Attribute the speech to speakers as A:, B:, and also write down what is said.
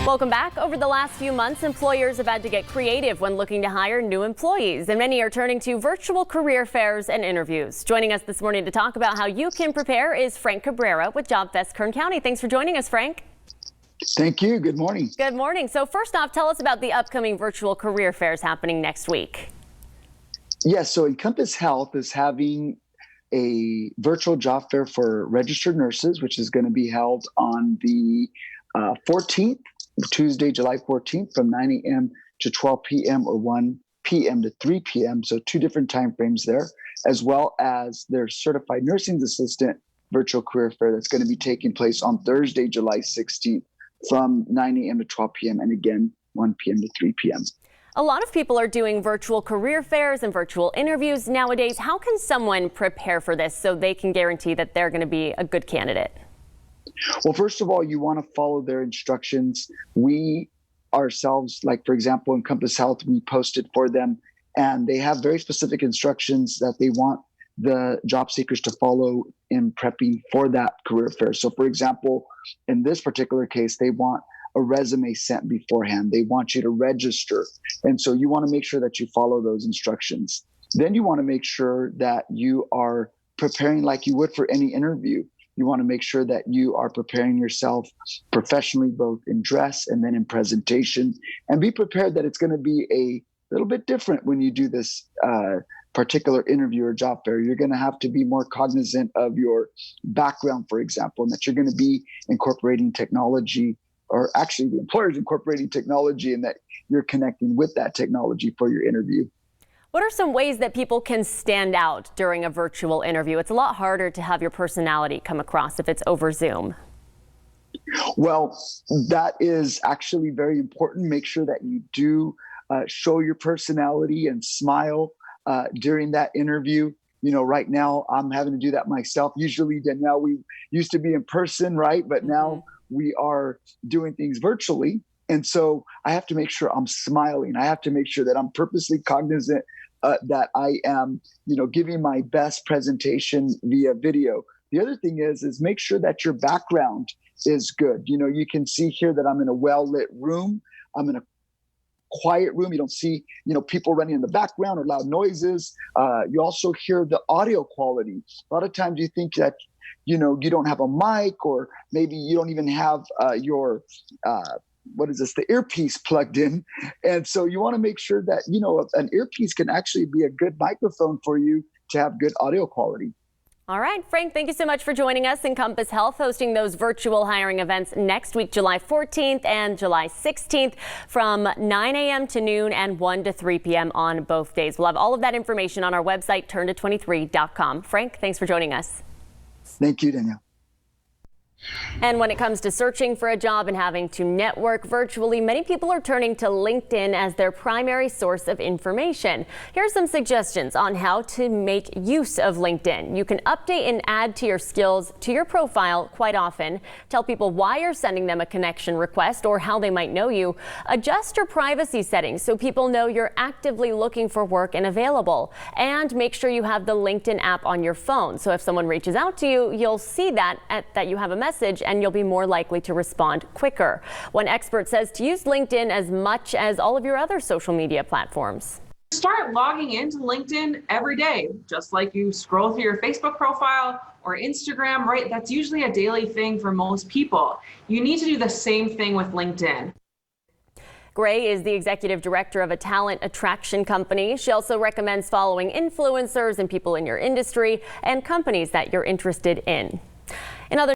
A: Welcome back. Over the last few months, employers have had to get creative when looking to hire new employees, and many are turning to virtual career fairs and interviews. Joining us this morning to talk about how you can prepare is Frank Cabrera with JobFest Kern County. Thanks for joining us, Frank.
B: Thank you. Good morning.
A: Good morning. So first off, tell us about the upcoming virtual career fairs happening next week.
B: Yes, so Encompass Health is having a virtual job fair for registered nurses, which is going to be held on the 14th, Tuesday, July 14th, from 9 a.m. to 12 p.m. or 1 p.m. to 3 p.m. So two different time frames there, as well as their certified nursing assistant virtual career fair that's going to be taking place on Thursday, July 16th from 9 a.m. to 12 p.m. and again 1 p.m. to 3 p.m.
A: A lot of people are doing virtual career fairs and virtual interviews nowadays. How can someone prepare for this so they can guarantee that they're going to be a good candidate?
B: Well, first of all, you want to follow their instructions. We ourselves, like for example, Encompass Health, we posted for them, and they have very specific instructions that they want the job seekers to follow in prepping for that career fair. So for example, in this particular case, they want a resume sent beforehand. They want you to register. And so you want to make sure that you follow those instructions. Then you want to make sure that you are preparing like you would for any interview. You want to make sure that you are preparing yourself professionally, both in dress and then in presentation, and be prepared that it's going to be a little bit different when you do this particular interview or job fair. You're going to have to be more cognizant of your background, for example, and that you're going to be incorporating technology, or actually the employer's incorporating technology, and that you're connecting with that technology for your interview.
A: What are some ways that people can stand out during a virtual interview? It's a lot harder to have your personality come across if it's over Zoom.
B: Well, that is actually very important. Make sure that you do show your personality and smile during that interview. You know, right now I'm having to do that myself. Usually, Danielle, we used to be in person, right? But now we are doing things virtually. And so I have to make sure I'm smiling. I have to make sure that I'm purposely cognizant that I am, giving my best presentation via video. The other thing is make sure that your background is good. You can see here that I'm in a well-lit room. I'm in a quiet room. You don't see, people running in the background or loud noises. You also hear the audio quality. A lot of times you think that, you don't have a mic, or maybe you don't even have your the earpiece plugged in. And so you want to make sure that, an earpiece can actually be a good microphone for you to have good audio quality.
A: All right, Frank, thank you so much for joining us. Encompass Health hosting those virtual hiring events next week, July 14th and July 16th from 9 a.m. to noon and 1 to 3 p.m. on both days. We'll have all of that information on our website, turnto23.com. Frank, thanks for joining us.
B: Thank you, Danielle.
A: And when it comes to searching for a job and having to network virtually, many people are turning to LinkedIn as their primary source of information. Here are some suggestions on how to make use of LinkedIn. You can update and add to your skills to your profile quite often. Tell people why you're sending them a connection request or how they might know you. Adjust your privacy settings so people know you're actively looking for work and available. And make sure you have the LinkedIn app on your phone. So if someone reaches out to you, you'll see that you have a message, and you'll be more likely to respond quicker. One expert says to use LinkedIn as much as all of your other social media platforms.
C: Start logging into LinkedIn every day, just like you scroll through your Facebook profile or Instagram, right? That's usually a daily thing for most people. You need to do the same thing with LinkedIn.
A: Gray is the executive director of a talent attraction company. She also recommends following influencers and people in your industry and companies that you're interested in. In other